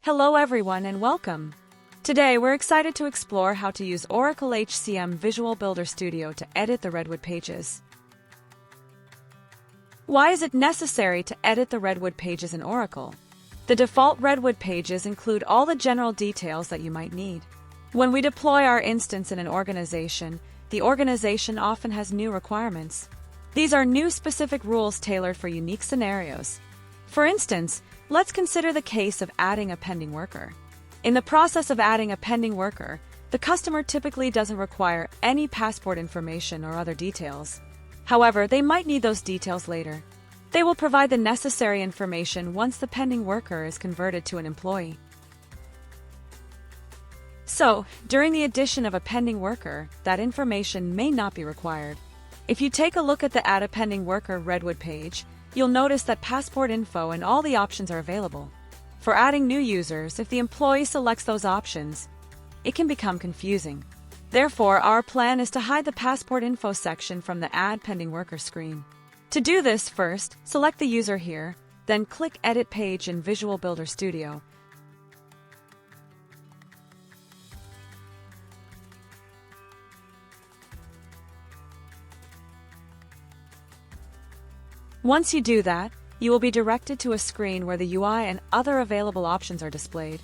Hello everyone and welcome. Today we're excited to explore how to use Oracle HCM Visual Builder Studio to edit the Redwood pages. Why is it necessary to edit the Redwood pages in Oracle? The default Redwood pages include all the general details that you might need. When we deploy our instance in an organization, the organization often has new requirements. These are new specific rules tailored for unique scenarios. For instance, let's consider the case of adding a pending worker. In the process of adding a pending worker, the customer typically doesn't require any passport information or other details. However, they might need those details later. They will provide the necessary information once the pending worker is converted to an employee. So, during the addition of a pending worker, that information may not be required. If you take a look at the Add a Pending Worker Redwood page, you'll notice that passport info and all the options are available. For adding new users, if the employee selects those options, it can become confusing. Therefore, our plan is to hide the passport info section from the Add Pending Worker screen. To do this, first, select the user here, then click Edit Page in Visual Builder Studio. Once you do that, you will be directed to a screen where the UI and other available options are displayed.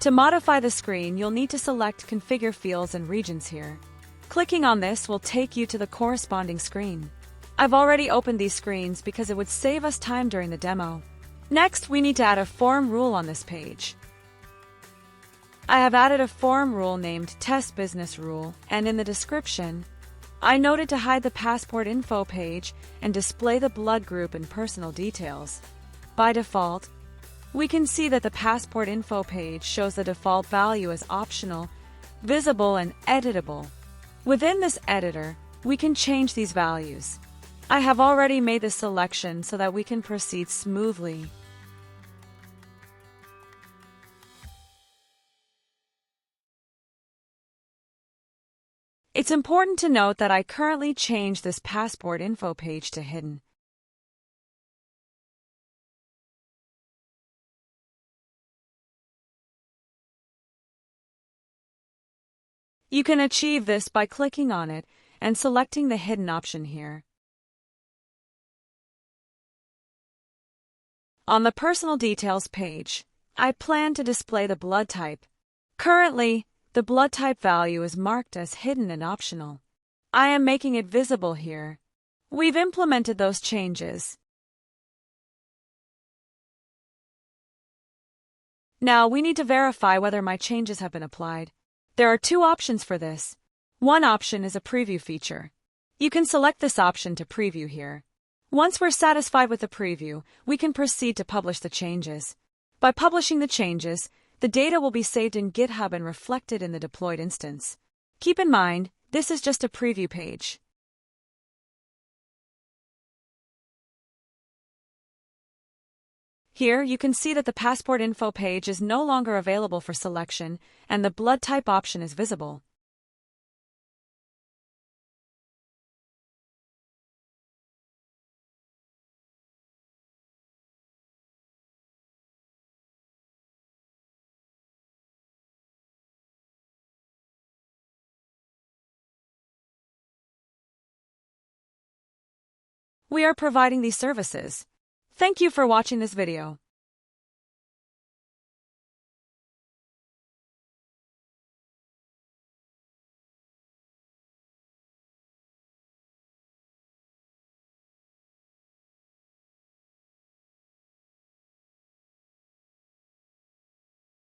To modify the screen, you'll need to select Configure Fields and Regions here. Clicking on this will take you to the corresponding screen. I've already opened these screens because it would save us time during the demo. Next, we need to add a form rule on this page. I have added a form rule named Test Business Rule, and in the description, I noted to hide the passport info page and display the blood group and personal details. By default, we can see that the passport info page shows the default value as optional, visible, and editable. Within this editor, we can change these values. I have already made this selection so that we can proceed smoothly. It's important to note that I currently changed this passport info page to hidden. You can achieve this by clicking on it and selecting the hidden option here. On the Personal Details page, I plan to display the blood type. Currently, the blood type value is marked as hidden and optional. I am making it visible here. We've implemented those changes. Now we need to verify whether my changes have been applied. There are two options for this. One option is a preview feature. You can select this option to preview here. Once we're satisfied with the preview, we can proceed to publish the changes. By publishing the changes, the data will be saved in GitHub and reflected in the deployed instance. Keep in mind, this is just a preview page. Here, you can see that the passport info page is no longer available for selection, and the blood type option is visible. We are providing these services. Thank you for watching this video.